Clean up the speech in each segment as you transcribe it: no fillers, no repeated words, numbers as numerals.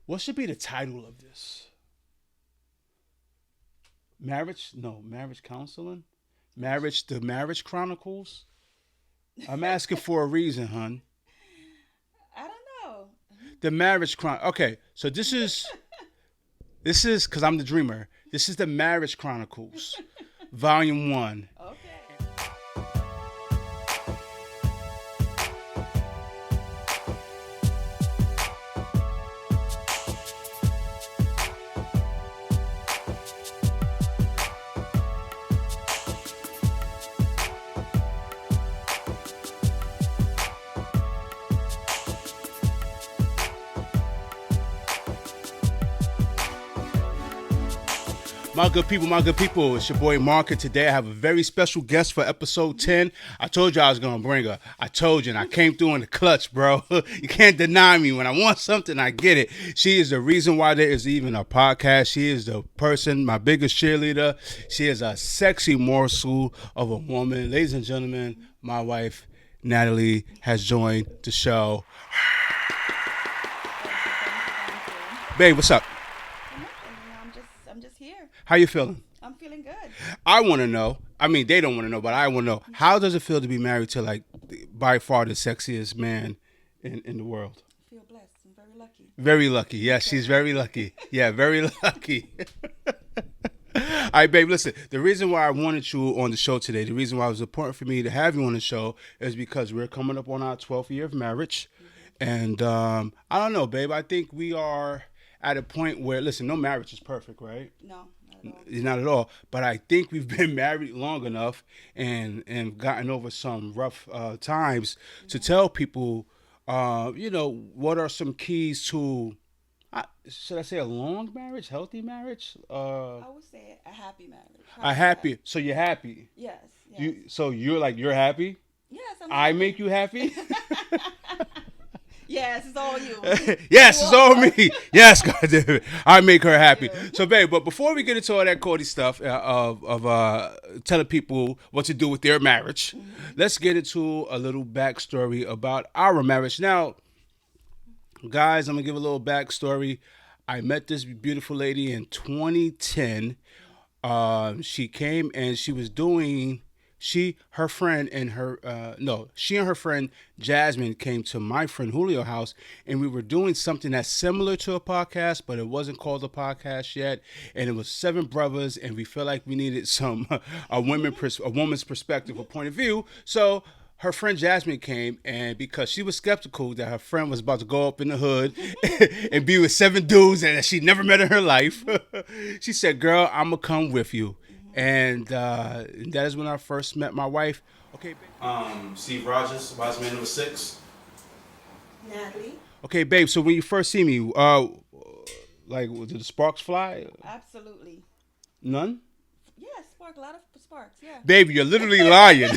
What should be the title of this? Marriage? No, marriage counseling? The Marriage Chronicles? I'm asking for a reason, hun. I don't know. The Marriage Chron. Okay, so this is because I'm the dreamer. This is the Marriage Chronicles, Volume One. Okay. My good people, it's your boy Marc, and today I have a very special guest for episode 10. I told you I was going to bring her. I told you, and I came through in the clutch, bro. You can't deny me. When I want something, I get it. She is the reason why there is even a podcast. She is the person, my biggest cheerleader. She is a sexy morsel of a woman. Ladies and gentlemen, my wife, Natalie, has joined the show. Thank you. Babe, what's up? Nothing. I'm just here. How you feeling? I'm feeling good. I want to know. I mean, they don't want to know, but I want to know. How does it feel to be married to, like, by far the sexiest man in the world? I feel blessed. I'm very lucky. Very lucky. Yes, she's very lucky. Yeah, very lucky. All right, babe, listen. The reason why I wanted you on the show today, the reason why it was important for me to have you on the show is because we're coming up on our 12th year of marriage. And I don't know, babe. I think we are at a point where, listen, no marriage is perfect, right? No, not at all. Not at all. But I think we've been married long enough and gotten over some rough times to tell people, what are some keys to, should I say a long marriage, healthy marriage? I would say a happy marriage. A happy. So you're happy. Yes. Yes. So you're happy? Yes, I'm I happy. make you happy? Yes, it's all you. Yes, it's all me. Yes, God damn it. I make her happy. So, babe, but before we get into all that cordy stuff of telling people what to do with their marriage, let's get into a little backstory about our marriage. Now, guys, I'm going to give a little backstory. I met this beautiful lady in 2010. She came and she was doing... she and her friend Jasmine came to my friend Julio's house, and we were doing something that's similar to a podcast, but it wasn't called a podcast yet. And it was 7 brothers, and we felt like we needed a woman's perspective or point of view. So her friend Jasmine came, and because she was skeptical that her friend was about to go up in the hood and be with 7 dudes and that she'd never met in her life, she said, "Girl, I'm gonna come with you." And that is when I first met my wife. Okay, Steve Rogers, wise man number 6. Natalie. Okay, babe. So when you first see me, like, did the sparks fly? Absolutely. None. Yes, spark. A lot of sparks. Yeah. Baby, you're literally lying.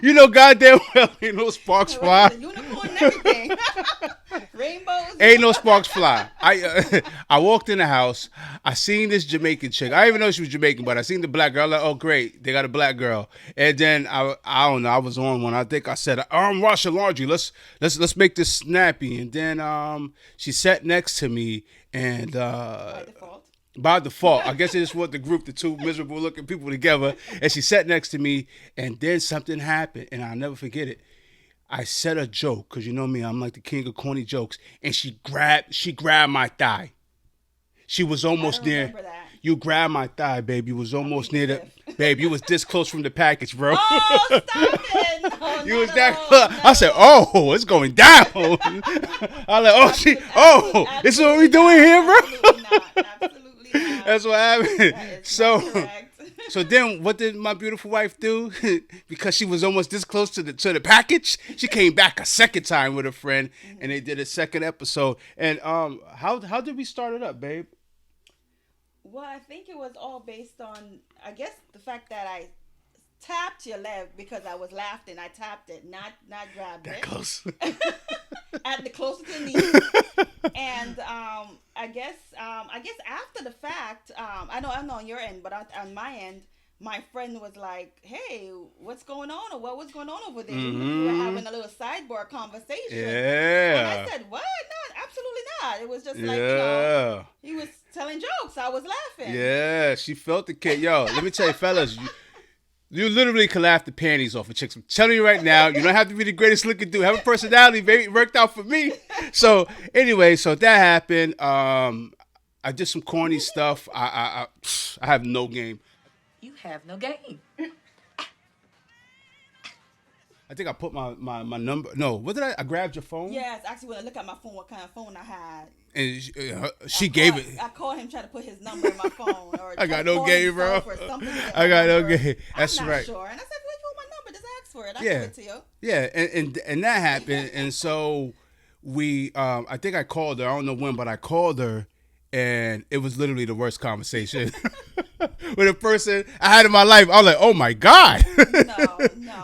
You know goddamn well ain't no sparks fly. The unicorn and everything. Rainbows. Ain't no sparks fly. I walked in the house. I seen this Jamaican chick. I didn't even know she was Jamaican, but I seen the black girl. Like, oh great, they got a black girl. And then I don't know. I was on one. I think I said, I'm washing laundry. Let's make this snappy. And then she sat next to me, and By default. by default, I guess they just want to group the 2 miserable looking people together. And she sat next to me, and then something happened, and I'll never forget it. I said a joke, because you know me, I'm like the king of corny jokes, and she grabbed my thigh. She was almost I don't near. remember that. You grabbed my thigh, babe. You was almost near the. Babe, you was this close from the package, bro. Oh, stop it! No, You not was at that all, close. not I at said, all. oh, it's going down. I was like, this is what we doing here, bro? Absolutely not. Absolutely not. That's what happened. That is not correct. So then what did my beautiful wife do? Because she was almost this close to the package, she came back a second time with a friend, and they did a second episode. And how did we start it up, babe? Well, I think it was all based on, I guess, the fact that I tapped your leg because I was laughing. I tapped it, not grabbed That it. close. At the closest to the knee. And I guess after the fact, I know on your end, but on my end, my friend was like, "Hey, what's going on? Or what was going on over there?" We were having a little sidebar conversation. Yeah. And I said, "What? No, absolutely that. It was just like, Yeah. he was telling jokes. I was laughing. Yeah, she felt the kid. Yo, let me tell you, fellas, you literally can laugh the panties off of chicks. I'm telling you right now, you don't have to be the greatest looking dude. Have a personality, baby. It worked out for me. So anyway, so that happened. I did some corny stuff. I have no game. You have no game. I think I put my number. No, what did I grabbed your phone. Yes, actually, when I look at my phone, what kind of phone I had. And she gave it. I called him trying to put his number in my phone. Or I got no game, bro. I got no game. That's I'm not right. sure. And I said, "Well, you want my number? Just ask for it. I'll Yeah. give it to you." Yeah, and that happened, and so we. I think I called her. I don't know when, but I called her, and it was literally the worst conversation with a person I had in my life. I was like, "Oh my god!" No.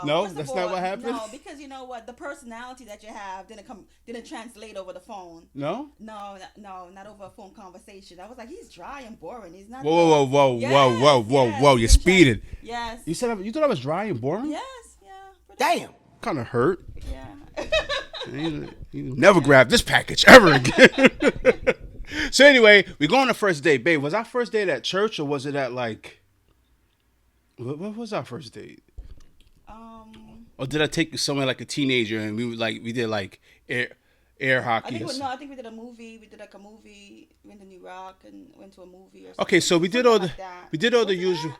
No, First of that's all, not what happened? No, because you know what? The personality that you have didn't translate over the phone. No. No, not over a phone conversation. I was like, he's dry and boring. He's not. Whoa! Yes, Whoa! You're speeding. Yes. You said you thought I was dry and boring. Yes. Yeah. pretty Damn. Kind of hurt. Yeah. You never grab this package ever again. So anyway, we go on the first date, babe. Was our first date at church or was it at like? What was our first date? Or did I take you somewhere like a teenager and we did like air hockey? I think we did a movie. We did like a movie. We went to New York and went to a movie or something. Okay, so we did all the usual.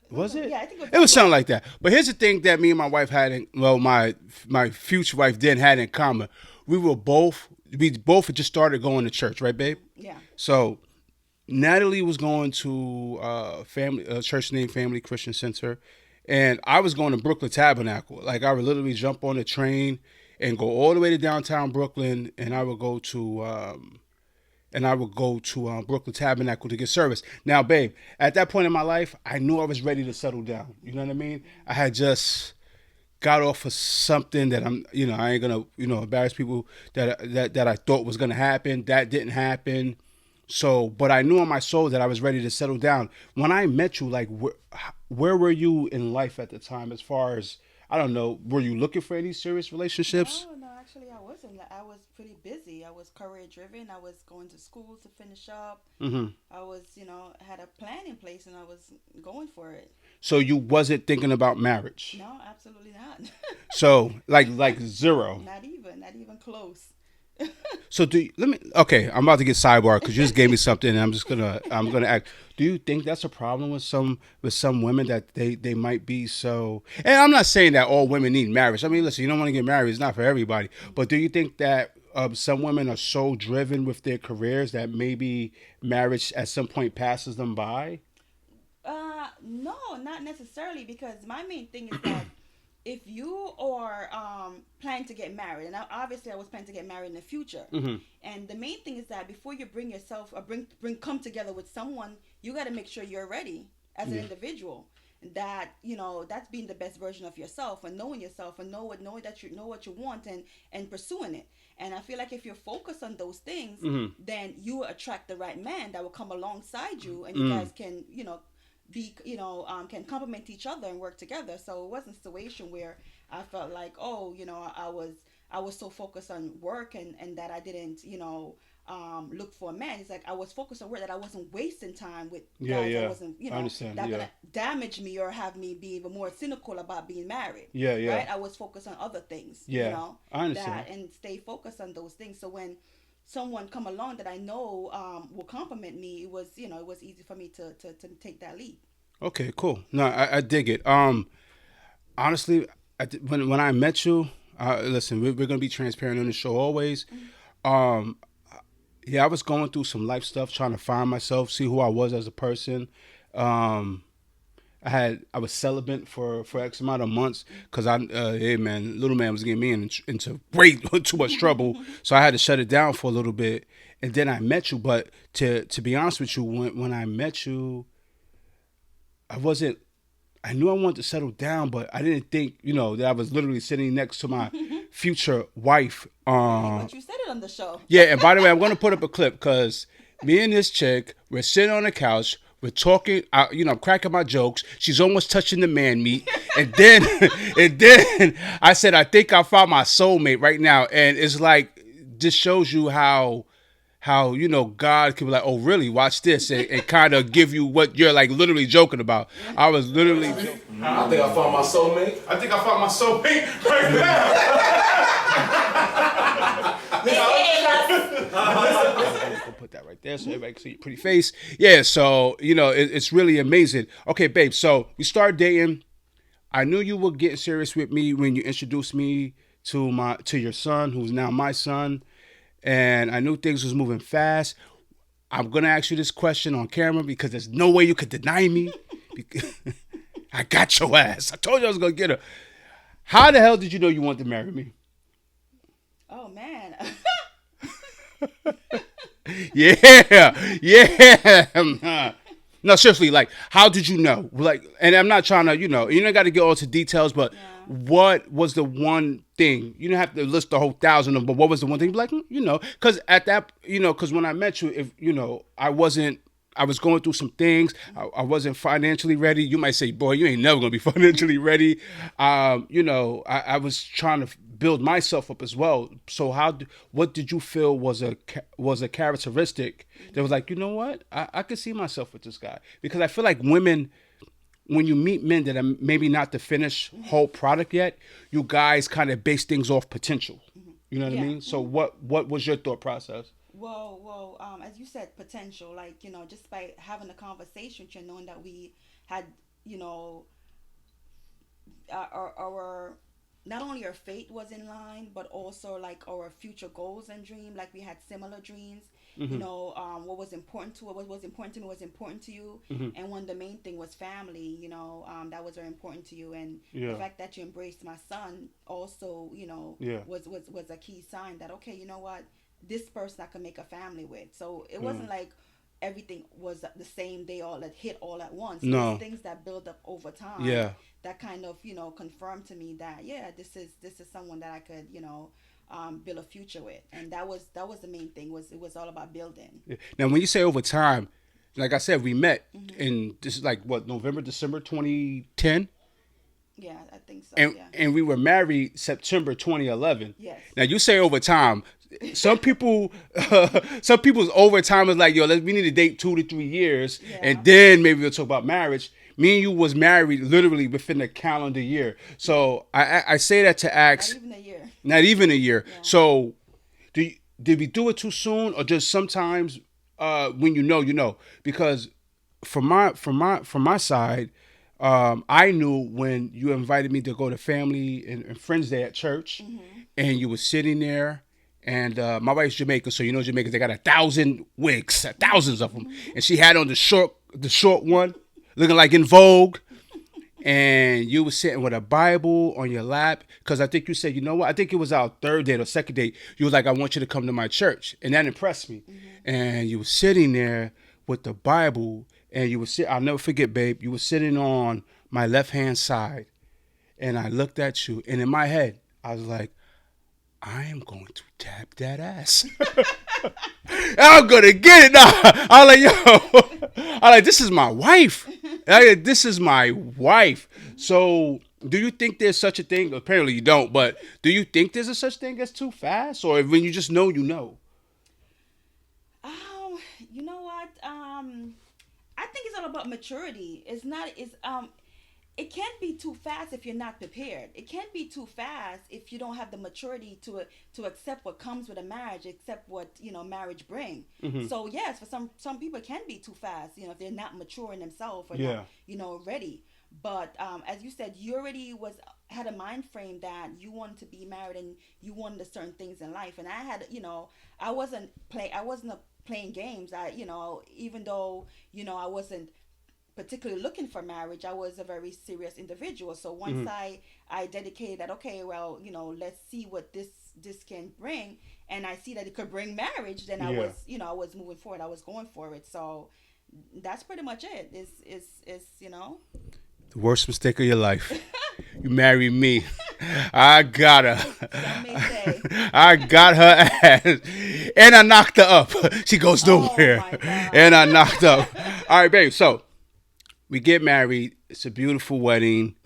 Was it? Yeah, I think it was something like that. But here's the thing that me and my wife my future wife then had in common. We both had just started going to church, right, babe? Yeah. So Natalie was going to a church named Family Christian Center, and I was going to Brooklyn Tabernacle. Like I would literally jump on the train and go all the way to downtown Brooklyn, and I would go to Brooklyn Tabernacle to get service. Now, babe, at that point in my life, I knew I was ready to settle down. You know what I mean? I had just got off of something that I ain't gonna, embarrass people that I thought was gonna happen. That didn't happen. So, but I knew in my soul that I was ready to settle down. When I met you, like, where were you in life at the time? As far as, I don't know, were you looking for any serious relationships? No, actually I wasn't. I was pretty busy. I was career driven. I was going to school to finish up. Mm-hmm. I was, had a plan in place and I was going for it. So you wasn't thinking about marriage? No, absolutely not. So, like zero? Not even close. So I'm about to get sidebar because you just gave me something and I'm gonna act. Do you think that's a problem with some women that they might be so, and I'm not saying that all women need marriage. I mean, listen, you don't want to get married, it's not for everybody. But do you think that some women are so driven with their careers that maybe marriage at some point passes them by? No, not necessarily, because my main thing is that if you are planning to get married, and obviously I was planning to get married in the future, Mm-hmm. and the main thing is that before you bring yourself or come together with someone, you got to make sure you're ready as an individual. That that's being the best version of yourself and knowing yourself and knowing that you know what you want and pursuing it. And I feel like if you're focused on those things, then you will attract the right man that will come alongside you, and you guys can can complement each other and work together. So it wasn't a situation where I felt like, I was so focused on work and that I didn't look for a man. It's like I was focused on work, that I wasn't wasting time with guys that wasn't I understand. that gonna damage me or have me be even more cynical about being married. Yeah. Right? I was focused on other things. Yeah, I understand. And stay focused on those things. So when someone come along that I know will compliment me, it was easy for me to take that leap. Okay, cool. No, I dig it. Honestly, when I met you, listen, we're gonna be transparent on the show always. Yeah, I was going through some life stuff, trying to find myself, see who I was as a person. I was celibate for X amount of months because little man was getting me into way too much trouble, so I had to shut it down for a little bit. And then I met you, but to be honest with you, when I met you, I knew I wanted to settle down, but I didn't think, that I was literally sitting next to my future wife. But you said it on the show. Yeah, and by the way, I'm going to put up a clip because me and this chick, we're sitting on the couch, we're talking, I'm cracking my jokes. She's almost touching the man meat. And then I said, I think I found my soulmate right now. And it's like, this shows you how how God can be like, oh really, watch this, and kind of give you what you're like literally joking about. I was literally joking. I think I found my soulmate. I think I found my soulmate right now. I'll put that right there so everybody can see your pretty face. Yeah, so it's really amazing. Okay, babe. So we started dating. I knew you were getting serious with me when you introduced me to your son, who's now my son, and I knew things was moving fast. I'm gonna ask you this question on camera because there's no way you could deny me. I got your ass. I told you I was gonna get her. How the hell did you know you wanted to marry me? Oh man. Yeah. No, seriously, like, how did you know? Like, and I'm not trying to, you don't got to get all to details, but what was the one thing? You don't have to list the whole thousand of them, but what was the one thing? Like, because at that, because when I met you, if, I was going through some things. I wasn't financially ready. You might say, boy, you ain't never going to be financially ready. I was trying to build myself up as well. So what did you feel was a characteristic that was like, you know what? I could see myself with this guy. Because I feel like women, when you meet men that are maybe not the finished whole product yet, you guys kind of base things off potential. You know what I mean? So what was your thought process? Well, as you said, potential, like, just by having a conversation with you, knowing that we had, our not only our fate was in line, but also like our future goals and dream, like we had similar dreams. What was important to what was important to me was important to you, and one of the main thing was family. That was very important to you, and the fact that you embraced my son also, was a key sign that, okay, you know what, this person I can make a family with. So it wasn't like everything was the same day all that hit all at once. No. There's things that build up over time. Yeah. That kind of confirmed to me that this is someone that I could build a future with, and that was the main thing. It was all about building. Yeah. Now, when you say over time, like I said, we met in this is like what, November, December 2010. Yeah, I think so. And we were married September 2011. Yes. Now you say over time. Some people's overtime is like, yo, we need to date 2 to 3 years, and then maybe we'll talk about marriage. Me and you was married literally within a calendar year. So I say that to ask. Not even a year. Not even a year. Yeah. So did we do it too soon, or just sometimes when you know? Because from my side, I knew when you invited me to go to family and friends day at church, and you were sitting there. And my wife's Jamaican, so Jamaicans, they got 1,000 wigs, thousands of them. And she had on the short one, looking like In Vogue. And you were sitting with a Bible on your lap. Because I think you said, you know what? I think it was our third date or second date. You was like, I want you to come to my church. And that impressed me. And you were sitting there with the Bible. And you were I'll never forget, babe. You were sitting on my left-hand side. And I looked at you. And in my head, I was like, I am going to tap that ass. I'm going to get it now. I'm like, this is my wife. This is my wife. So do you think there's such a thing? Apparently you don't, but do you think there's a such thing as too fast? Or when you just know, you know? You know what? I think it's all about maturity. It can't be too fast if you're not prepared. It can't be too fast if you don't have the maturity to accept what comes with a marriage, accept what marriage bring. So yes, for some people it can be too fast. If they're not mature in themselves or not ready. But as you said, you already had a mind frame that you wanted to be married and you wanted certain things in life. And I had I wasn't playing games. Even though I wasn't particularly looking for marriage, I was a very serious individual. So once I dedicated that, okay, well, let's see what this can bring, and I see that it could bring marriage, then I was moving forward. I was going for it. So that's pretty much it. Is The worst mistake of your life. You married me. I got her. Some may say. I got her ass. And I knocked her up. She goes nowhere. Oh my God. And I knocked up. All right, babe. So we get married. It's a beautiful wedding.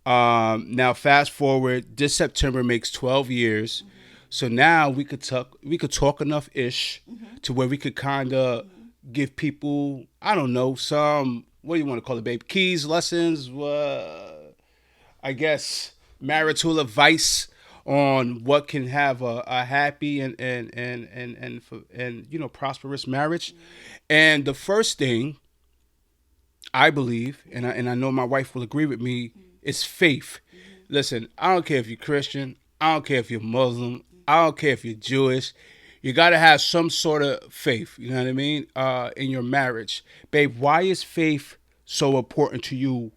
Now, fast forward. This September makes 12 years. So now we could talk enough ish to where we could kind of give people, I don't know, some, what do you want to call it, babe? Keys, lessons, I guess marital advice on what can have a happy and prosperous marriage. And the first thing I believe, and I know my wife will agree with me, is faith. Listen, I don't care if you're Christian, I don't care if you're Muslim, I don't care if you're Jewish. You got to have some sort of faith, you know what I mean, in your marriage. Babe, why is faith so important to you,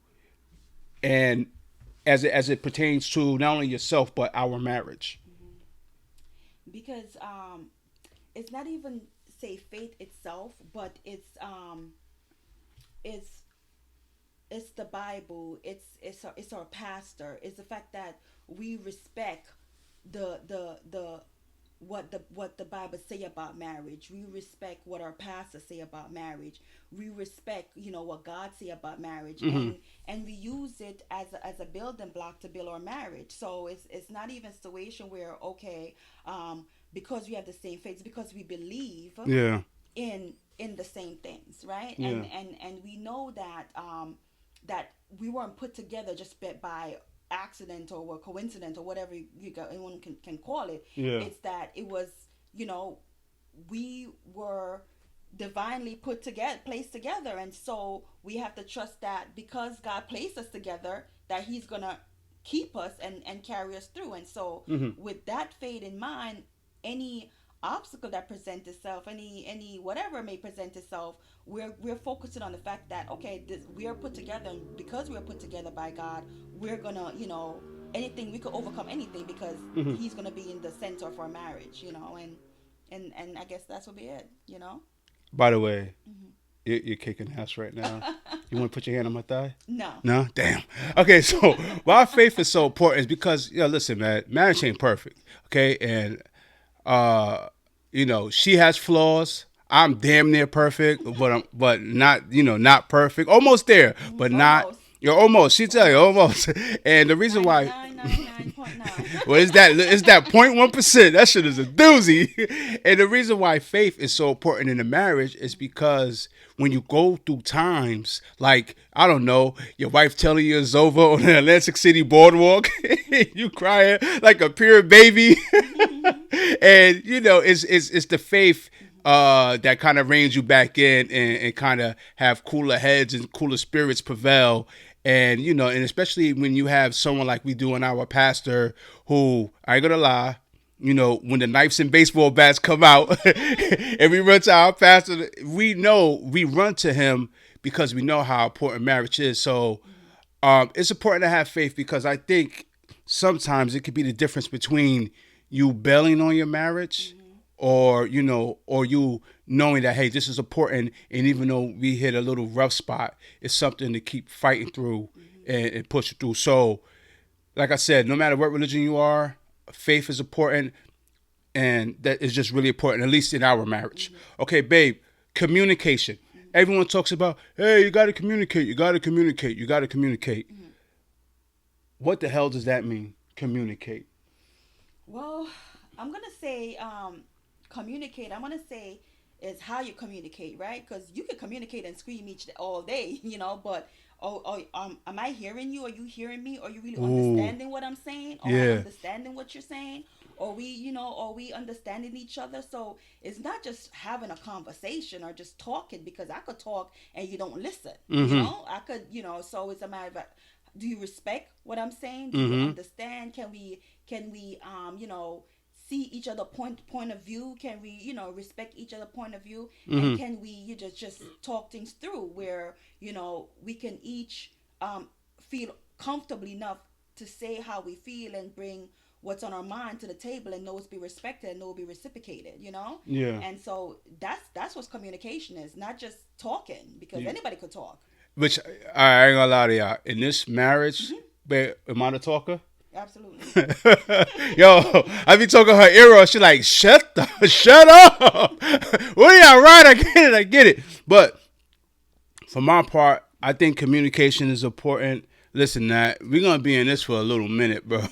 and as it pertains to not only yourself but our marriage? Because it's not even say faith itself, but it's it's the Bible. It's our pastor. It's the fact that we respect the what the Bible say about marriage. We respect what our pastors say about marriage. We respect what God say about marriage, and we use it as a building block to build our marriage. So it's not even a situation where because we have the same faith, because we believe in the ssame things, right? Yeah. And we know that that we weren't put together just by accident or coincidence or whatever anyone can call it. Yeah. It's that it was, we were divinely placed together, and so we have to trust that because God placed us together, that He's gonna keep us and carry us through. And so with that faith in mind, any obstacle that presents itself, any whatever may present itself, we're focusing on the fact that we are put together, and because we are put together by God, we're gonna anything, we could overcome anything because He's gonna be in the center of our marriage, and I guess that's what be it. By the way, you're kicking ass right now. You want to put your hand on my thigh? No. No? Damn. Okay, so why faith is so important is because, listen, man, marriage ain't perfect, okay? And she has flaws. I'm damn near perfect, but not, not perfect. Almost there, but not. Almost. You're almost. She tell you almost. And the reason why. 99.9. Well, it's that 0.1%. That shit is a doozy. And the reason why faith is so important in a marriage is because when you go through times like, I don't know, your wife telling you it's over on the Atlantic City boardwalk, you crying like a pure baby, and it's the faith that kind of reins you back in and kind of have cooler heads and cooler spirits prevail. And, and especially when you have someone like we do in our pastor who, I ain't gonna lie, when the knives and baseball bats come out and we run to our pastor, we run to him because we know how important marriage is. So it's important to have faith, because I think sometimes it could be the difference between you bailing on your marriage or you knowing that, hey, this is important, and even though we hit a little rough spot, it's something to keep fighting through and push through. So, like I said, no matter what religion you are, faith is important, and that is just really important, at least in our marriage. Okay, babe, communication. Everyone talks about, hey, you got to communicate, you got to communicate, you got to communicate. What the hell does that mean, communicate? Well, I'm going to say communicate. I'm going to say is how you communicate, right? Because you can communicate and scream all day, but am I hearing you? Are you hearing me? Are you really understanding what I'm saying? Or am I understanding what you're saying? Are we understanding each other? So it's not just having a conversation or just talking, because I could talk and you don't listen. I could, so it's a matter of, do you respect what I'm saying? Do you understand? Can we see each other point of view? Can we respect each other point of view? And can we just talk things through where we can each feel comfortable enough to say how we feel and bring what's on our mind to the table, and know it's be respected and know it be reciprocated, And so that's what communication is, not just talking, because anybody could talk. Which, I ain't gonna lie to y'all, in this marriage, babe, am I the talker? Absolutely. Yo, I be talking her ear off. She like, shut up. Well, yeah, right. I get it. But for my part, I think communication is important. Listen, Nat, we're gonna be in this for a little minute, bro.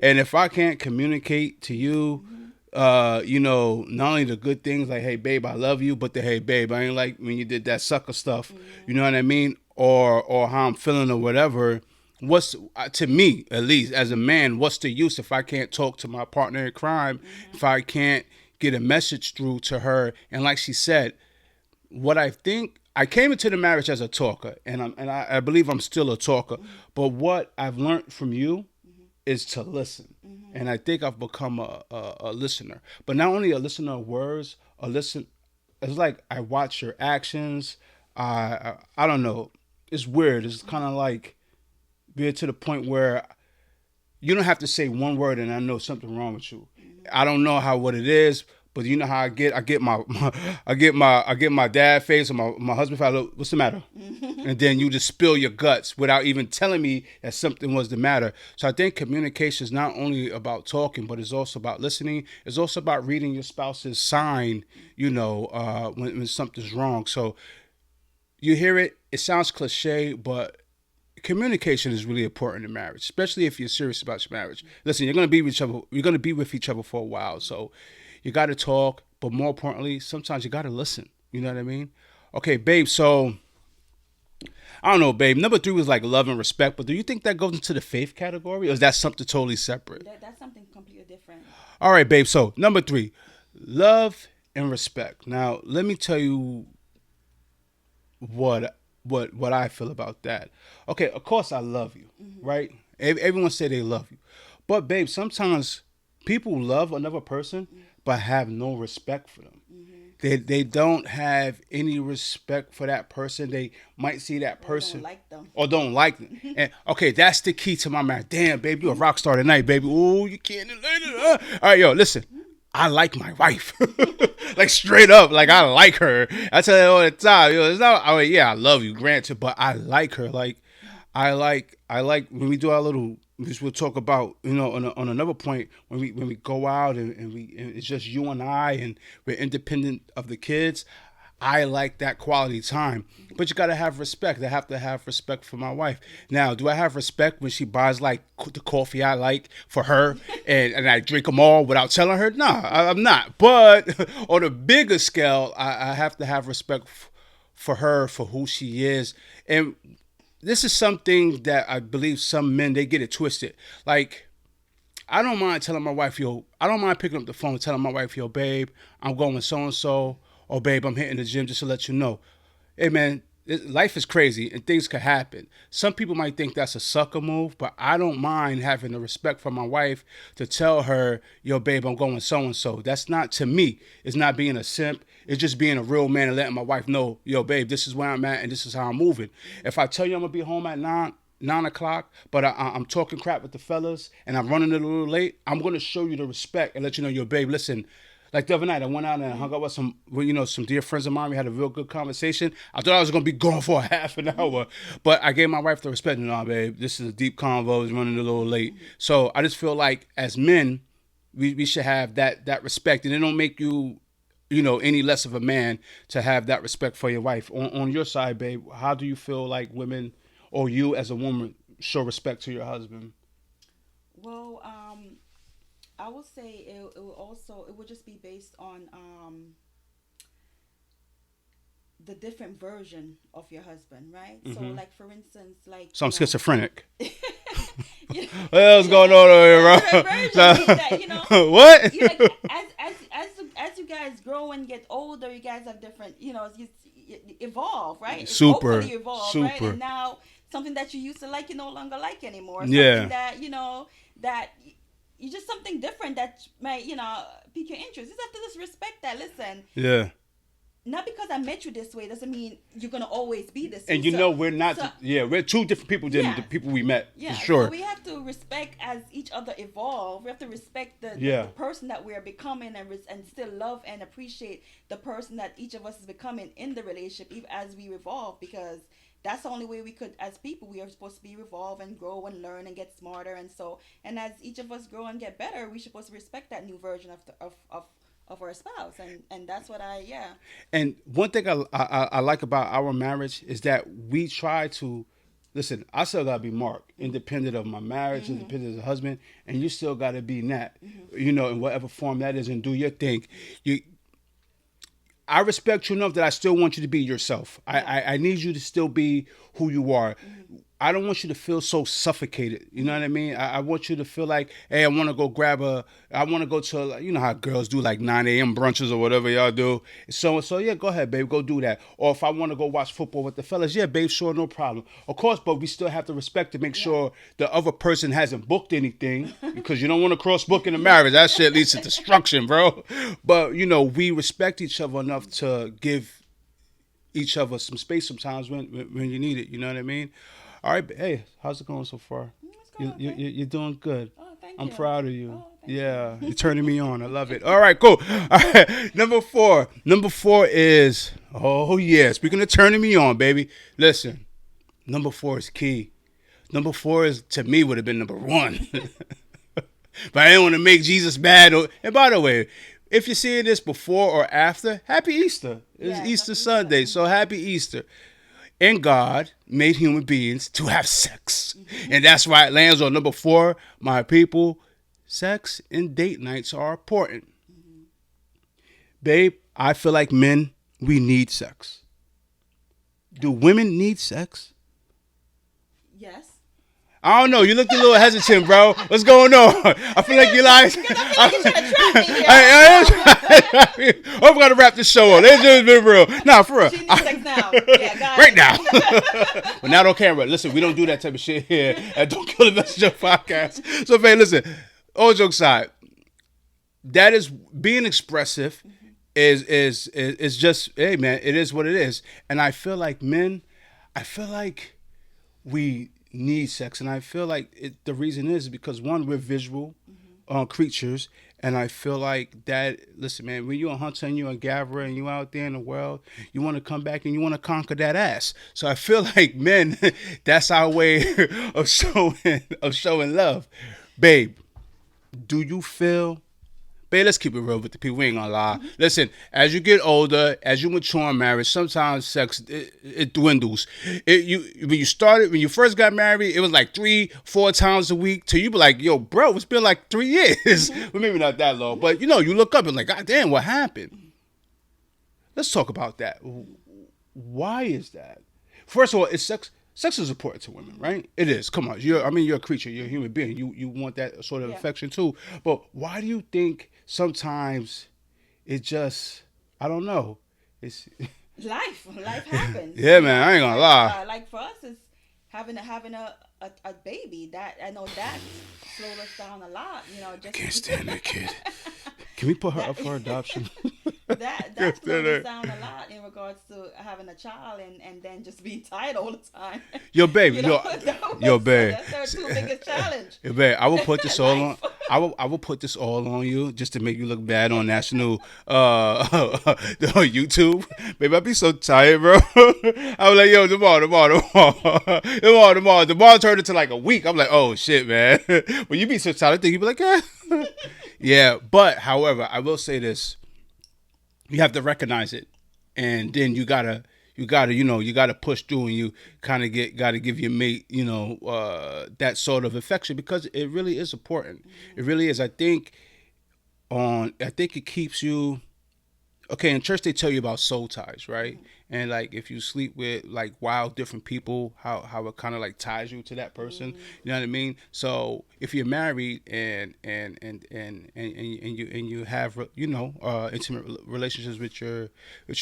And if I can't communicate to you, not only the good things like, hey babe, I love you, but the hey babe, I ain't like when you did that sucker stuff. You know what I mean? Or how I'm feeling or whatever. What's to me at least as a man, what's the use if I can't talk to my partner in crime, if I can't get a message through to her? And like she said, what I think I came into the marriage as a talker, and I believe I'm still a talker. But what I've learned from you is to listen, and I think I've become a listener. But not only a listener of words, a listen. It's like I watch your actions. I don't know. It's weird. It's kind of like we're to the point where you don't have to say one word and I know something wrong with you. I don't know what it is, but you know how I get. I get my dad face or my husband face. Look, what's the matter? And then you just spill your guts without even telling me that something was the matter. So I think communication is not only about talking, but it's also about listening. It's also about reading your spouse's sign. When something's wrong. So you hear it. It sounds cliche, but communication is really important in marriage, especially if you're serious about your marriage. Listen, you're gonna be with each other. You're gonna be with each other for a while, so you got to talk. But more importantly, sometimes you got to listen. You know what I mean? Okay, babe. So I don't know, babe. Number 3 was like love and respect. But do you think that goes into the faith category, or is that something totally separate? That's something completely different. All right, babe. So number 3, love and respect. Now let me tell you what I feel about that. Okay, of course I love you, right? Everyone say they love you, but babe, sometimes people love another person but have no respect for them. They don't have any respect for that person. They might see that person or don't like them. And okay, that's the key to my marriage. Damn, babe, you a rock star tonight, baby. Ooh, you can't. All right, yo, listen. I like my wife, like straight up, like I like her. I tell you all the time, it's not. I mean, yeah, I love you, granted, but I like her. Like, I like when we do our little. We'll talk about on another point when we go out and it's just you and I and we're independent of the kids. I like that quality time. But you got to have respect. I have to have respect for my wife. Now, do I have respect when she buys like the coffee I like for her and I drink them all without telling her? No, I'm not. But on a bigger scale, I have to have respect for her, for who she is. And this is something that I believe some men, they get it twisted. Like, I don't mind telling my wife, I don't mind picking up the phone and telling my wife, babe, I'm going with so-and-so. Or, babe, I'm hitting the gym just to let you know. Hey, man, life is crazy and things could happen. Some people might think that's a sucker move, but I don't mind having the respect for my wife to tell her, babe, I'm going with so-and-so. That's not, to me, it's not being a simp. It's just being a real man and letting my wife know, babe, this is where I'm at and this is how I'm moving. If I tell you I'm going to be home at 9 o'clock, but I'm talking crap with the fellas and I'm running a little late, I'm going to show you the respect and let you know, babe, listen. Like the other night, I went out and I hung out with some dear friends of mine. We had a real good conversation. I thought I was going to be gone for a half an hour, but I gave my wife the respect. No, babe, this is a deep convo. It's running a little late. So I just feel like as men, we should have that respect. And it don't make you, any less of a man to have that respect for your wife. On your side, babe, how do you feel like women or you as a woman show respect to your husband? Well, I would say it would just be based on the different version of your husband, right? So like for instance, like So I'm schizophrenic. you know, What else going on over here, bro? different versions that, What? like, as you guys grow and get older, you guys have different, you evolve, right? It's Super, hopefully you evolve, right? super. And now something that you used to like, you no longer like anymore. Something Yeah. that that you just something different that might pique your interest. You just have to just respect that. Listen, Yeah. not because I met you this way doesn't mean you're gonna always be this way. And we're not. We're two different people than Yeah. the people we met. Yeah, For sure. so we have to respect as each other evolve. We have to respect the person that we are becoming and still love and appreciate the person that each of us is becoming in the relationship even as we evolve, because that's the only way we could, as people, we are supposed to be evolve and grow and learn and get smarter. And as each of us grow and get better, we're supposed to respect that new version of our spouse. And that's what And one thing I like about our marriage is that we try to listen, I still gotta be Mark, independent of my marriage, Mm-hmm. independent as a husband, and you still gotta be Nat, Mm-hmm. in whatever form that is, and do your thing. You, I respect you enough that I still want you to be yourself. I need you to still be who you are. I don't want you to feel so suffocated. You know what I mean? I want you to feel like, hey, I want to go I want to go to, you know how girls do like 9 a.m. brunches or whatever y'all do. So, yeah, go ahead, babe, go do that. Or if I want to go watch football with the fellas, yeah, babe, sure, no problem. Of course, but we still have to respect to make sure the other person hasn't booked anything because you don't want to cross book in a marriage. That shit leads to destruction, bro. But, we respect each other enough to give each other some space sometimes when you need it. You know what I mean? All right, hey, how's it going so far? It's going okay. You're doing good. Oh, thank I'm you. proud of you. Oh, thank Yeah, you're turning me on. I love it. All right, cool. All right, number four. Number four is, oh yeah, speaking of turning me on, baby. Listen, number four is key. Number four is, to me, would have been number one. But I didn't want to make Jesus mad. And by the way, if you're seeing this before or after, happy Easter. It's Yeah, Easter happy Sunday, Easter. so happy Easter. And God made human beings to have sex. And that's why it lands on number four, my people. Sex and date nights are important. Babe, I feel like men, we need sex. Do women need sex? Yes. I don't know. You looked a little hesitant, bro. What's going on? I feel like you like. You're trying to trap me here. I'm gonna wrap this show on. It's just been real. Nah, for real. She needs sex now. Yeah, got Right it. now. But not on camera. Listen, we don't do that type of shit here at Don't Kill the Messenger podcast. So, man, listen. All jokes aside, that is being expressive. Is just, hey man, it is what it is. And I feel like men, we need sex, and I feel like the reason is because one, we're visual creatures, and I feel like that. Listen, man, when you're a hunter and you're a gatherer and you out there in the world, you want to come back and you want to conquer that ass. So I feel like men, that's our way of showing love, babe. Do you feel? Babe, let's keep it real with the people. We ain't gonna lie. Listen, as you get older, as you mature in marriage, sometimes sex it dwindles. When you first got married, it was like 3-4 times a week. Till you be like, yo, bro, it's been like 3 years. Well, maybe not that long, but you look up and like, God damn, what happened? Let's talk about that. Why is that? First of all, is sex is important to women, right? It is. Come on, you're a creature. You're a human being. You want that sort of affection too. But why do you think sometimes it just, I don't know. It's Life happens. Yeah, man, I ain't gonna lie. Like for us, it's having a baby. That I know that slowed us down a lot. Just Can't stand that kid. Can we put her up for adoption? that slowed us down a lot in regards to having a child and then just being tired all the time. Yo, babe, yo, babe. That's our two biggest challenge. Yo, babe, I will put this all on. I will put this all on you just to make you look bad on national YouTube. Babe, I be so tired, bro. I was like, yo, tomorrow. Tomorrow turned into like a week. I'm like, oh shit, man. When you be so tired, I think you be like, yeah. But however, I will say this: you have to recognize it, and then you gotta push through, and you kind of gotta give your mate, that sort of affection, because it really is important. It really is. I think it keeps you. Okay, in church they tell you about soul ties, right? And like if you sleep with like wild different people, how it kind of like ties you to that person. You know what I mean? So if you're married and you have intimate relationships with your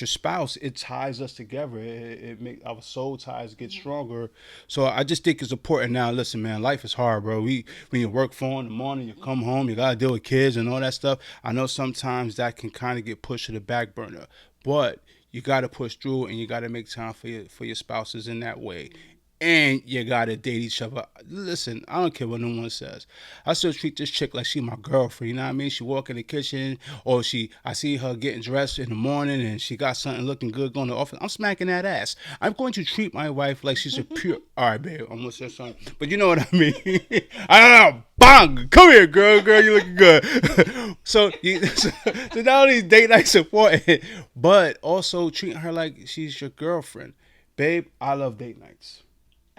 spouse, it ties us together. It makes our soul ties get stronger. So I just think it's important. Now, listen, man, life is hard, bro. When you work 4 in the morning, you come home, you gotta deal with kids and all that stuff. I know sometimes that can kind of get pushed to the back burner, but you got to push through, and you got to make time for your spouses in that way. And you got to date each other. Listen, I don't care what no one says. I still treat this chick like she my girlfriend. You know what I mean? She walk in the kitchen, or I see her getting dressed in the morning, and she got something looking good going to the office. I'm smacking that ass. I'm going to treat my wife like she's a pure. All right, babe, I'm gonna say something, but you know what I mean. I don't know. Bang! Come here, girl, you looking good. So not only date nights important, but also treating her like she's your girlfriend. Babe, I love date nights.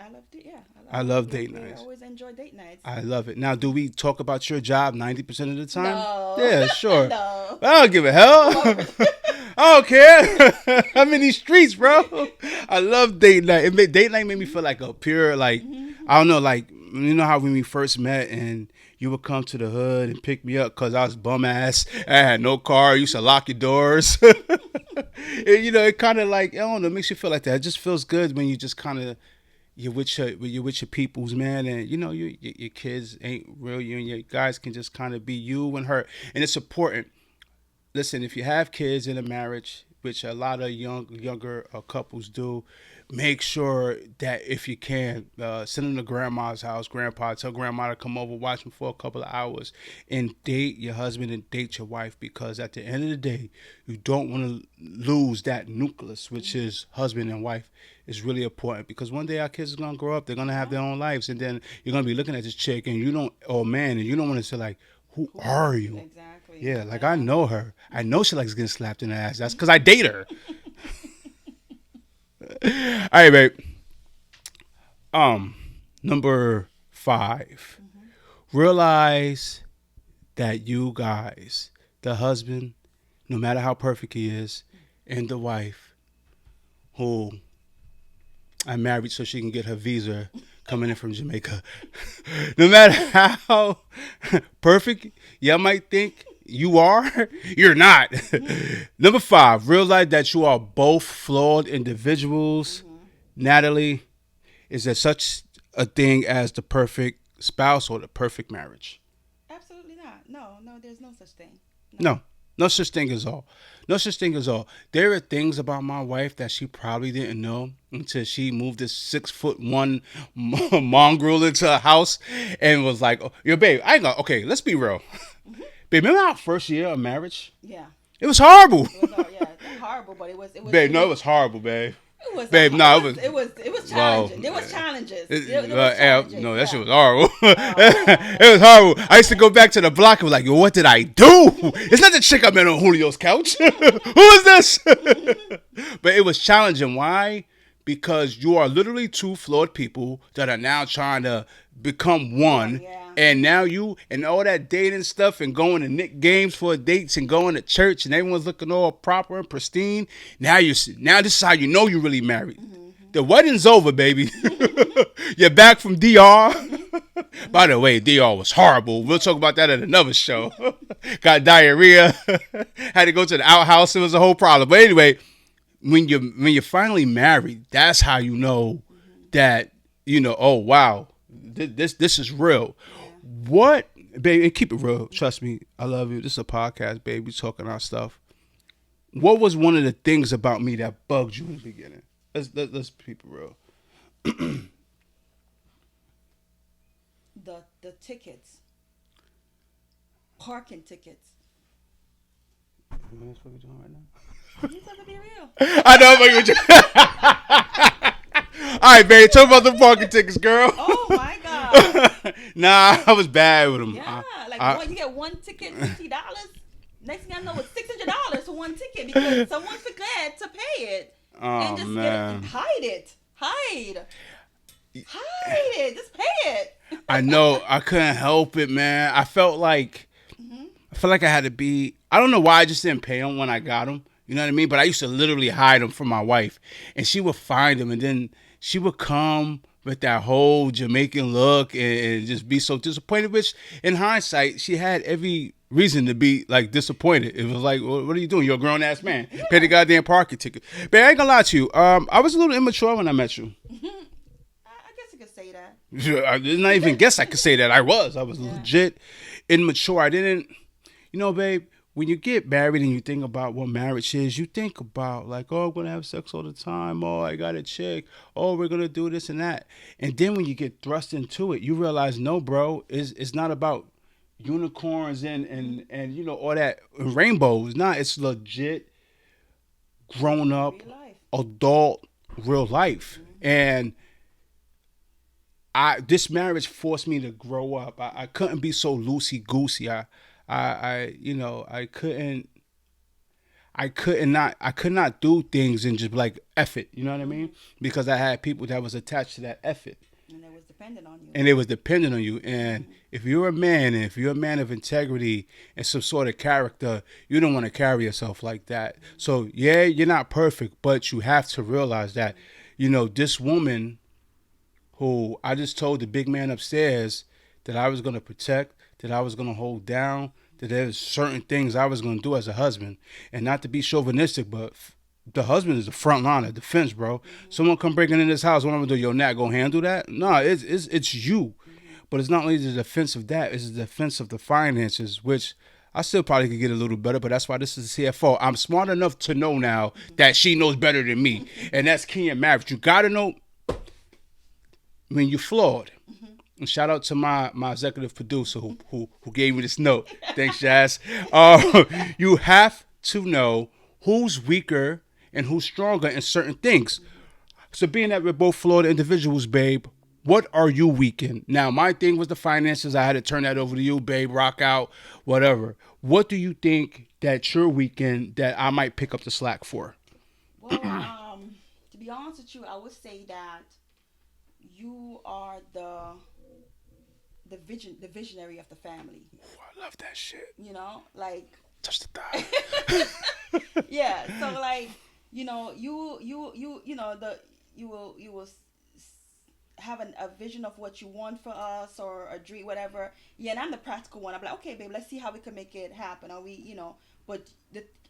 I love I love we- date we nights. always enjoy date nights. I love it. Now, do we talk about your job 90% of the time? No. Yeah, sure. No. I don't give a hell. I don't care. I'm in these streets, bro. I love date night. Date night made me feel like a pure, like, I don't know, like, you know how when we first met and you would come to the hood and pick me up because I was bum ass. I had no car. You used to lock your doors. And, you know, it kind of like, I don't know, it makes you feel like that. It just feels good when you just kind of, you're with your peoples, man, and you know your kids ain't real. You and your guys can just kind of be you and her, and it's important. Listen, if you have kids in a marriage, which a lot of younger couples do, make sure that if you can, send them to grandma's house, grandpa, tell grandma to come over, watch them for a couple of hours, and date your husband and date your wife, because at the end of the day, you don't want to lose that nucleus, which is husband and wife. It's really important, because one day our kids are gonna grow up, they're gonna have their own lives, and then you're gonna be looking at this chick and you don't, or man, and you don't want to say like, who are you? Exactly. Yeah, like I know her. I know she likes getting slapped in the ass. That's because I date her. All right, babe. Number 5. Realize that you guys, the husband, no matter how perfect he is, and the wife, who I married so she can get her visa coming in from Jamaica. No matter how perfect y'all might think you are, you're not. Number 5, realize that you are both flawed individuals. Natalie, is there such a thing as the perfect spouse or the perfect marriage? Absolutely not. No, there's no such thing. No such thing as all. No such thing as all. There are things about my wife that she probably didn't know until she moved this 6'1" mongrel into a house and was like, oh, yo, babe, I ain't gonna, okay, let's be real. Babe, remember our first year of marriage? Yeah. It was horrible. It was yeah, not horrible, but it was. Babe, no, it was horrible, babe. It was. Babe, no, It was challenging. Well, There was challenges. It- There was challenges. no, that yeah. shit was horrible. It was horrible. I used to go back to the block and was like, yo, what did I do? It's not the chick I met on Julio's couch. Who is this? But it was challenging. Why? Because you are literally two flawed people that are now trying to become one. Yeah. And now you and all that dating stuff and going to Nick games for dates and going to church and everyone's looking all proper and pristine. Now this is how you know you're really married. The wedding's over, baby. You're back from DR. By the way, DR was horrible. We'll talk about that at another show. Got diarrhea. Had to go to the outhouse. It was a whole problem. But anyway, when you're finally married, that's how you know that, you know, oh wow, this is real. What, baby, and keep it real. Trust me, I love you. This is a podcast, baby. We talking our stuff. What was one of the things about me that bugged you in the beginning? Let's keep it real. The tickets, parking tickets. That's what we're doing right now. You gotta be real. I know, but you. All right, baby. Talk about the parking tickets, girl. Oh my god. Nah, I was bad with them. Yeah, like you get one ticket, $50. Next thing I know, it's $600 for one ticket because someone forgot to pay it. Oh, and just man. hide it. Hide it. Just pay it. I know. I couldn't help it, man. I felt like I had to be. I don't know why I just didn't pay them when I got them. You know what I mean? But I used to literally hide them from my wife, and she would find them, and then she would come with that whole Jamaican look and just be so disappointed. Which, in hindsight, she had every reason to be like disappointed. It was like, what are you doing? You're a grown ass man. Pay the goddamn parking ticket. But I ain't gonna lie to you. I was a little immature when I met you. I guess you could say that. I did not even guess I could say that. I was legit immature. I didn't, you know, babe, when you get married and you think about what marriage is, you think about like, oh, I'm going to have sex all the time. Oh, I got a chick. Oh, we're going to do this and that. And then when you get thrust into it, you realize, no, bro, it's not about unicorns and you know, all that rainbows. Nah, it's legit grown up, Real life. adult, real life. And this marriage forced me to grow up. I couldn't be so loosey goosey. I you know, I couldn't. I could not do things and just be like F it, you know what I mean? Because I had people that was attached to that F it. And it was dependent on you. And it was dependent on you. And if you're a man, and if you're a man of integrity and some sort of character, you don't want to carry yourself like that. So yeah, you're not perfect, but you have to realize that, this woman who I just told the big man upstairs that I was going to protect, that I was going to hold down, that there's certain things I was going to do as a husband. And not to be chauvinistic, but the husband is the front line of defense, bro. Someone come breaking in this house, what I'm going to do? Yo, Nat, go handle that? No, it's you. But it's not only the defense of that, it's the defense of the finances, which I still probably could get a little better, but that's why this is the CFO. I'm smart enough to know now that she knows better than me. And that's key in marriage. You got to know when you're flawed. And shout out to my executive producer who gave me this note. Thanks, Jazz. You have to know who's weaker and who's stronger in certain things. So being that we're both flawed individuals, babe, what are you weak in? Now, my thing was the finances. I had to turn that over to you, babe, rock out, whatever. What do you think that you're weak in that I might pick up the slack for? Well, to be honest with you, I would say that you are the visionary of the family. Ooh, I love that shit. Like touch the thigh. yeah. So like, you will have a vision of what you want for us or a dream, whatever. Yeah, and I'm the practical one. I'm like, okay, babe, let's see how we can make it happen. Or but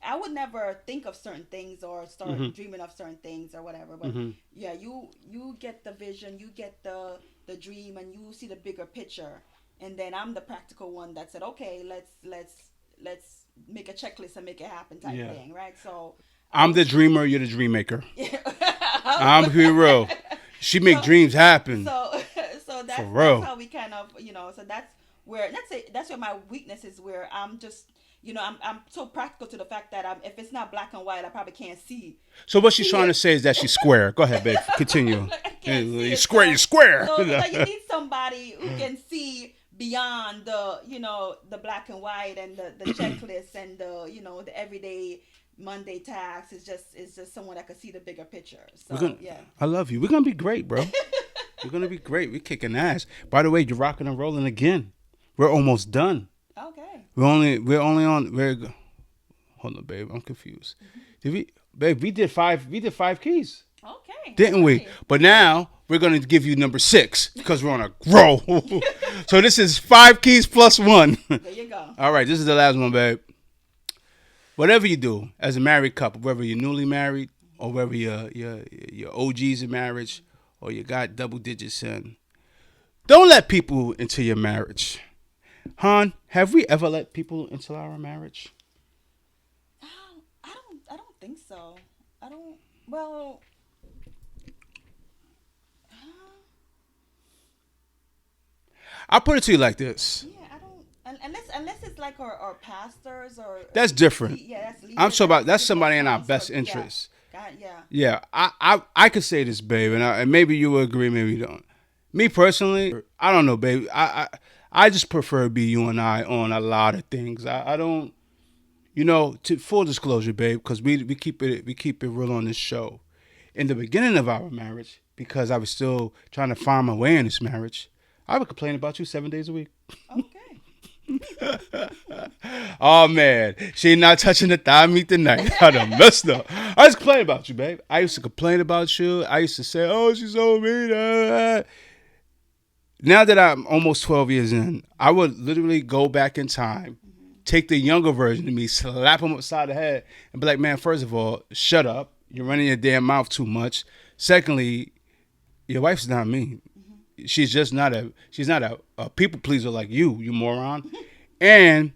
I would never think of certain things or start dreaming of certain things or whatever. But yeah, you get the vision, you get the dream, and you see the bigger picture. And then I'm the practical one that said, okay, let's make a checklist and make it happen type thing, right? So I'm the dreamer, you're the dream maker. I'm being real. She make dreams happen. So that's how we kind of, so that's where my weakness is, where I'm just, I'm so practical to the fact that if it's not black and white, I probably can't see. So what she's trying to say is that she's square. Go ahead, babe. Continue. You're square. You're square. So you need somebody who can see beyond the, the black and white and the checklist and the everyday Monday tasks. It's just someone that can see the bigger picture. So yeah. I love you. We're gonna be great, bro. We're gonna be great. We're kicking ass. By the way, you're rocking and rolling again. We're almost done. Okay. We're only on. Hold on, babe. I'm confused. We did five keys. Okay. Didn't we? But now we're gonna give you number 6 because we're on a roll. So this is 5 keys plus 1. There you go. All right, this is the last one, babe. Whatever you do as a married couple, whether you're newly married or whether you're OGs in marriage or you got double digits in, don't let people into your marriage. Hon, have we ever let people into our marriage? I don't think so. I don't. Well. I'll put it to you like this. Yeah, I don't. Unless it's like our pastors or. That's different. Yeah, that's leaders. I'm talking about that's somebody in our best interest. Yeah. Yeah, I could say this, babe, and maybe you will agree, maybe you don't. Me personally, I don't know, babe. I just prefer to be you and I on a lot of things. I don't, to full disclosure, babe, because we keep it real on this show. In the beginning of our marriage, because I was still trying to find my way in this marriage, I would complain about you 7 days a week. Okay. Oh man, she ain't not touching the thigh meat tonight. I done messed up. I used to complain about you, babe. I used to complain about you. I used to say, "Oh, she's so mean." Now that I'm almost 12 years in, I would literally go back in time, take the younger version of me, slap him upside the head, and be like, "Man, first of all, shut up. You're running your damn mouth too much. Secondly, your wife's not mean. She's just not a people pleaser like you moron." And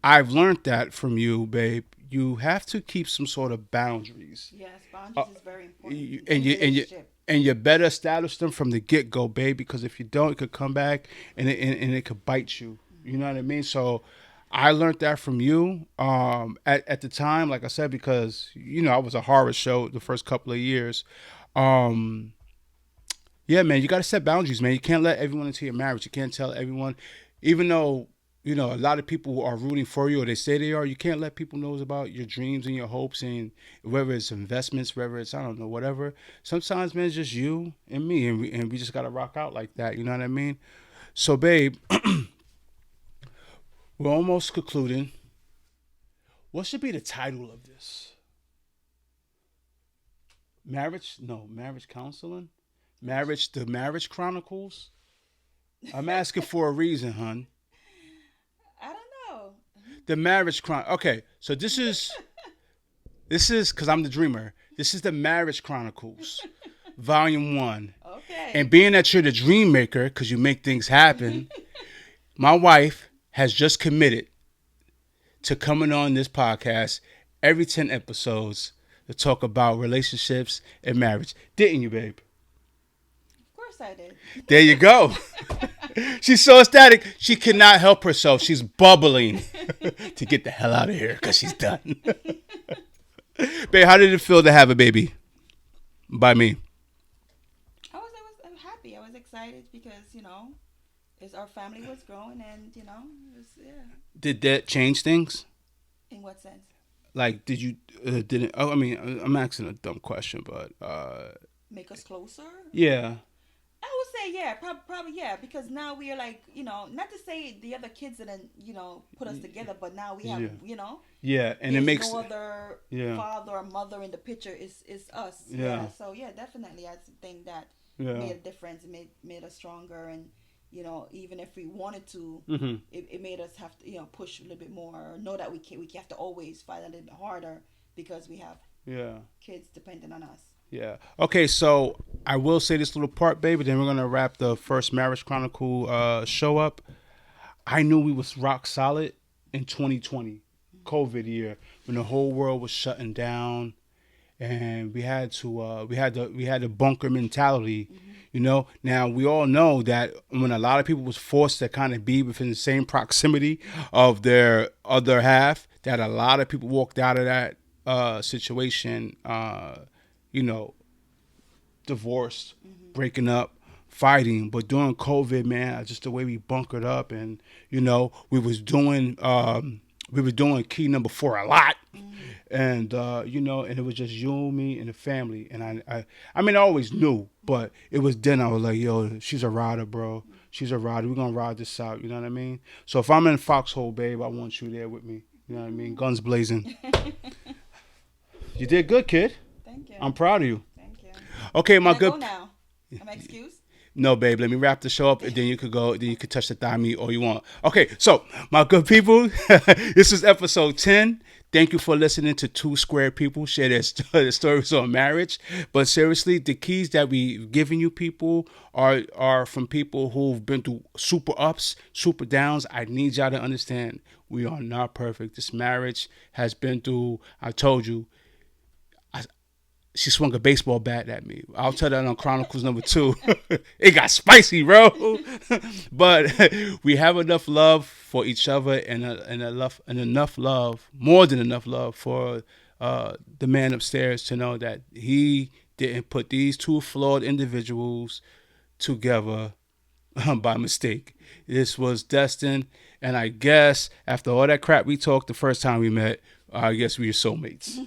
I've learned that from you, babe. You have to keep some sort of boundaries. Yes, boundaries is very important. And you better establish them from the get-go, babe, because if you don't, it could come back and it could bite you. You know what I mean? So I learned that from you at the time, like I said, because, I was a horror show the first couple of years. Yeah, man, you got to set boundaries, man. You can't let everyone into your marriage. You can't tell everyone, even though you know, a lot of people are rooting for you, or they say they are. You can't let people know about your dreams and your hopes, and whether it's investments, whether it's, I don't know, whatever. Sometimes, man, it's just you and me, and we just gotta rock out like that. You know what I mean? So, babe, we're almost concluding. What should be the title of this? Marriage? No, marriage counseling? The Marriage Chronicles? I'm asking for a reason, hun. I don't know. The Marriage Chronicle. Okay, so this is because I'm the dreamer. This is the Marriage Chronicles, Volume 1. Okay. And being that you're the dream maker, because you make things happen, my wife has just committed to coming on this podcast every 10 episodes to talk about relationships and marriage. Didn't you, babe? Of course I did. There you go. She's so ecstatic. She cannot help herself. She's bubbling to get the hell out of here because she's done. Babe, how did it feel to have a baby by me? I was happy. I was excited because, our family was growing and, it was, yeah. Did that change things? In what sense? Like, did you, didn't, oh, I mean, I'm asking a dumb question, but. Make us closer? Yeah. I would say, yeah, probably, yeah, because now we are like, not to say the other kids didn't, put us together, but now we have, Yeah, and it there's makes. no other father or mother in the picture, is us. Yeah. So, yeah, definitely, I think that Yeah. made a difference, made us stronger, and, even if we wanted to, Mm-hmm. it made us have to, push a little bit more, or know that we have to always fight a little bit harder because we have kids dependent on us. Yeah. Okay, so I will say this little part, baby, then we're going to wrap the first Marriage Chronicle show up. I knew we was rock solid in 2020, COVID year, when the whole world was shutting down, and we had the bunker mentality. Now we all know that when a lot of people was forced to kind of be within the same proximity of their other half, that a lot of people walked out of that situation, divorced, breaking up, fighting. But during COVID, man, just the way we bunkered up, and we was doing key number 4 a lot. And and it was just you, me, and the family. And I mean, I always knew, but it was then I was like, yo, she's a rider, bro. She's a rider. We're gonna ride this out. You know what I mean? So if I'm in Foxhole, babe, I want you there with me. You know what I mean? Guns blazing. You did good, kid. Thank you. I'm proud of you. Thank you. Okay, my Can I good. go now? Am I excused? No, babe, let me wrap the show up, and then you could go. Then you could touch the thigh meat all you want. Okay, so my good people, this is episode 10. Thank you for listening to two square people share their stories on marriage. But seriously, the keys that we've given you people are from people who've been through super ups, super downs. I need y'all to understand we are not perfect. This marriage has been through, I told you, she swung a baseball bat at me. I'll tell that on Chronicles number 2. It got spicy, bro. But we have enough love for each other, and enough love, more than enough love for the man upstairs to know that he didn't put these two flawed individuals together by mistake. This was destined, and I guess after all that crap we talked the first time we met, I guess we are soulmates.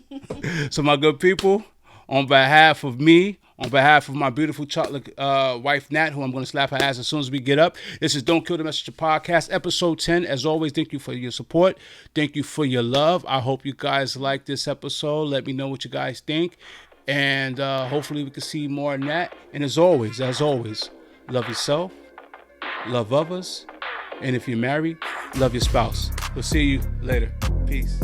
So my good people, on behalf of me, on behalf of my beautiful chocolate wife, Nat, who I'm going to slap her ass as soon as we get up, this is Don't Kill the Messenger Podcast, episode 10. As always, thank you for your support. Thank you for your love. I hope you guys like this episode. Let me know what you guys think. And hopefully we can see more in that. And as always, love yourself, love others. And if you're married, love your spouse. We'll see you later. Peace.